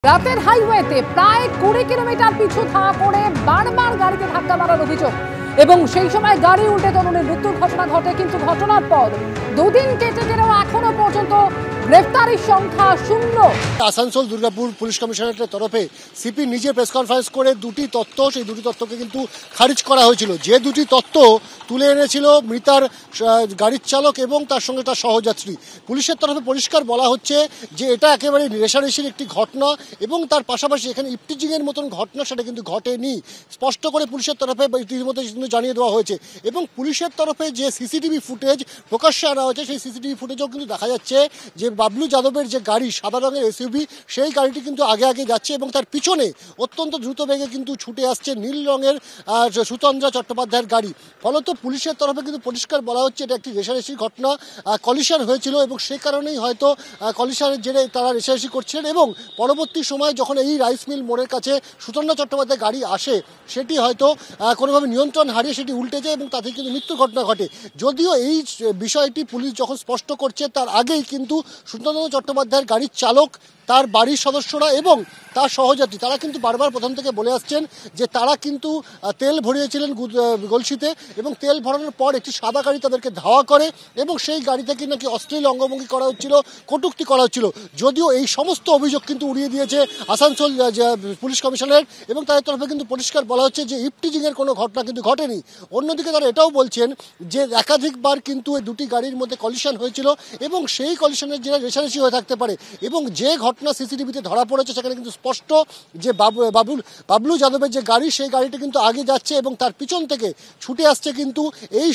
রাতের হাইওয়েতে প্রায় 20 কিলোমিটার পিছু করে বারবার গাড়িতে ধাক্কা মারার অভিযোগ এবং সেই সময় গাড়ি উল্টে তরুণের মৃত্যুর ঘটনা ঘটে। কিন্তু ঘটনার পর দুদিন কেটে গেলেও এখনো পর্যন্ত গ্রেফতারির সংখ্যা শূন্য। আসানসোল দুর্গাপুর পুলিশ কমিশনারেটের তরফে সিপি নিজে প্রেস কনফারেন্স করে দুটি তথ্য, সেই দুটি তথ্যকে কিন্তু খারিজ করা হয়েছিল। যে দুটি তথ্য তুলে এনেছিল মৃতার গাড়ির চালক এবং তার সঙ্গে তার সহযাত্রী, পুলিশের তরফে পরিষ্কার বলা হচ্ছে যে এটা একেবারে রেষারেষির একটি ঘটনা এবং তার পাশাপাশি এখানে ইফটিজিংয়ের মতন ঘটনা সেটা কিন্তু ঘটেনি। স্পষ্ট করে পুলিশের তরফে ইতিমধ্যে জানিয়ে দেওয়া হয়েছে এবং পুলিশের তরফে যে সিসিটিভি ফুটেজ প্রকাশ্যে আনা হয়েছে সেই সিসিটিভি ফুটেজও কিন্তু দেখা যাচ্ছে যে বাবলু যাদবের যে গাড়ি সাদা রঙের এসইউভি সেই গাড়িটি কিন্তু আগে আগে যাচ্ছে এবং তার পিছনে অত্যন্ত দ্রুত বেগে কিন্তু ছুটে আসছে নীল রঙের সুতন্দ্রা চট্টোপাধ্যায়ের গাড়ি। ফলত পুলিশের তরফে কিন্তু পরিষ্কার বলা হচ্ছে এটা একটি রেষারেষির ঘটনা, কলিশন হয়েছিল এবং সেই কারণেই হয়তো কলিশনের জেরে তারা রেষারেষি করছিলেন এবং পরবর্তী সময় যখন এই রাইস মিল মোড়ের কাছে সুতন্দ্রা চট্টোপাধ্যায়ের গাড়ি আসে সেটি হয়তো কোনোভাবে নিয়ন্ত্রণ হারিয়ে সেটি উল্টে যায় এবং তাতে কিন্তু মৃত্যুর ঘটনা ঘটে। যদিও এই বিষয়টি পুলিশ যখন স্পষ্ট করছে তার আগেই কিন্তু সুতন্দ্রা চট্টোপাধ্যায়ের গাড়ির চালক, তার বাড়ির সদস্যরা এবং তার সহযাত্রী তারা কিন্তু বারবার প্রথম থেকে বলে আসছেন যে তারা কিন্তু তেল ভরিয়েছিলেন গলসিতে এবং তেল ভরানোর পর একটি সাদা গাড়ি তাদেরকে ধাওয়া করে এবং সেই গাড়ি থেকে নাকি অশ্লীল অঙ্গভঙ্গি করা হচ্ছিল, কটূক্তি করা হচ্ছিল। যদিও এই সমস্ত অভিযোগ কিন্তু উড়িয়ে দিয়েছে আসানসোল পুলিশ কমিশনারেট এবং তাদের তরফে কিন্তু পরিষ্কার বলা হচ্ছে যে ইফটিজিংয়ের কোনো ঘটনা কিন্তু ঘটেনি। অন্যদিকে তারা এটাও বলছেন যে একাধিকবার কিন্তু এই দুটি গাড়ির মধ্যে কলিশন হয়েছিল এবং সেই কলিশনের জেরে রেষারেষি হয়ে থাকতে পারে এবং যে ঘটনা সিসিটিভিতে ধরা পড়েছে সেখানে কিন্তু স্পষ্ট যে বাবলু যাদবের যে গাড়ি সেই গাড়িটা কিন্তু আগে যাচ্ছে এবং তার পিছন থেকে ছুটে আসছে কিন্তু এই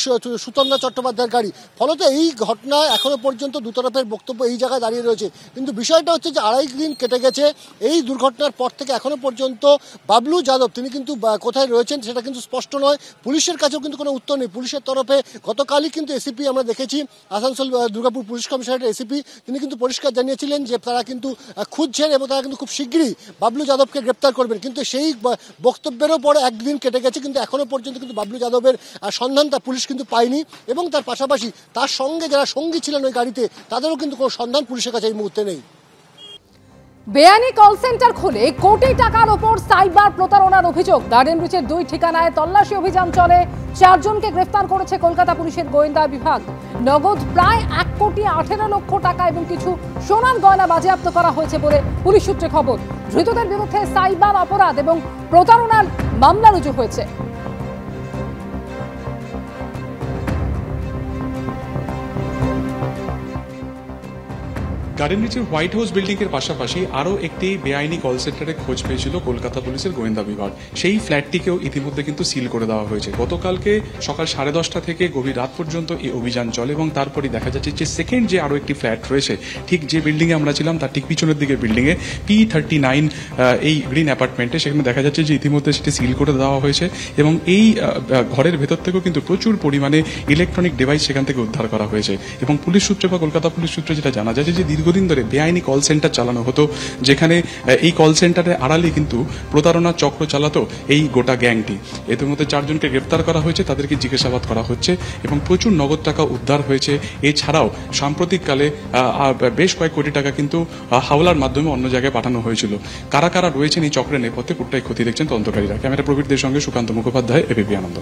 সুতন্দ্রা চট্টোপাধ্যায়ের গাড়ি। ফলত এই ঘটনা এখনো পর্যন্ত দুতরফের বক্তব্য এই জায়গায় দাঁড়িয়ে রয়েছে। কিন্তু বিষয়টা হচ্ছে যে 2.5 দিন কেটে গেছে এই দুর্ঘটনার পর থেকে এখনো পর্যন্ত বাবলু যাদব তিনি কিন্তু কোথায় রয়েছেন সেটা কিন্তু স্পষ্ট নয়। পুলিশের কাছেও কিন্তু কোনো উত্তর নেই। পুলিশের তরফে গতকালই কিন্তু এসিপি আমরা দেখেছি, আসানসোল দুর্গাপুর পুলিশ কমিশনারেটের এসিপি তিনি কিন্তু পরিষ্কার জানিয়েছিলেন যে তারা কিন্তু খুঁজছেন এবং তারা কিন্তু খুব শীঘ্রই বাবলু যাদবকে গ্রেপ্তার করবেন। কিন্তু সেই বক্তব্যেরও পরে 1 দিন কেটে গেছে কিন্তু এখনো পর্যন্ত কিন্তু বাবলু যাদবের সন্ধান তা পুলিশ কিন্তু পায়নি এবং তার পাশাপাশি তার সঙ্গে যারা সঙ্গী ছিলেন ওই গাড়িতে তাদেরও কিন্তু কোনো সন্ধান পুলিশের কাছে এই মুহূর্তে নেই। বেআইনি কল সেন্টার খুলে কোটি টাকার ওপর সাইবার প্রতারণার অভিযোগ। গার্ডেন ব্রিজের 2 ঠিকানায় তল্লাশি অভিযান চলে, 4 জনকে গ্রেফতার করেছে কলকাতা পুলিশের গোয়েন্দা বিভাগ। নগদ প্রায় 1,18,00,000 টাকা এবং কিছু সোনার গয়না বাজেয়াপ্ত করা হয়েছে বলে পুলিশ সূত্রে খবর। ধৃতদের বিরুদ্ধে সাইবার অপরাধ এবং প্রতারণার মামলা রুজু হয়েছে। গার্ডেন ব্রিজের হোয়াইট হাউস বিল্ডিং এর পাশাপাশি আরও একটি বেআইনি কল সেন্টারে খোঁজ পেয়েছিল কলকাতা পুলিশের গোয়েন্দা বিভাগ। সেই ফ্ল্যাটটিকেও ইতিমধ্যে কিন্তু সিল করে দেওয়া হয়েছে। গতকালকে সকাল 10:30 থেকে গভীর রাত পর্যন্ত এই অভিযান চলে এবং তারপরে দেখা যাচ্ছে যে সেকেন্ড যে আরও একটি ফ্ল্যাট রয়েছে ঠিক যে বিল্ডিংয়ে আমরা ছিলাম তার ঠিক পিছনের দিকে বিল্ডিংয়ে P39 এই গ্রিন অ্যাপার্টমেন্টে সেখানে দেখা যাচ্ছে যে ইতিমধ্যে সেটি সিল করে দেওয়া হয়েছে এবং এই ঘরের ভেতর থেকেও কিন্তু প্রচুর পরিমাণে ইলেকট্রনিক ডিভাইস সেখান থেকে উদ্ধার করা হয়েছে এবং পুলিশ সূত্রে বা কলকাতা পুলিশ সূত্রে যেটা জানা যায় যে দীর্ঘদিন ধরে বেআইনি কল সেন্টার চালানো হতো, যেখানে এই কল সেন্টারের আড়ালে কিন্তু প্রতারণা চক্র চালাতো এই গোটা গ্যাংটি। এদের মধ্যে 4 জনকে গ্রেফতার করা হয়েছে, তাদেরকে জিজ্ঞাসাবাদ করা হচ্ছে এবং প্রচুর নগদ টাকা উদ্ধার হয়েছে। এছাড়াও সাম্প্রতিককালে বেশ কয়েক কোটি টাকা কিন্তু হাওলার মাধ্যমে অন্য জায়গায় পাঠানো হয়েছিল। কারা কারা রয়েছেন এই চক্রের নেপথ্যে পুরোটাই খতিয়ে দেখছেন তদন্তকারীরা। ক্যামেরা প্রবীরদের সঙ্গে সুকান্ত মুখোপাধ্যায়, এবিপি আনন্দ।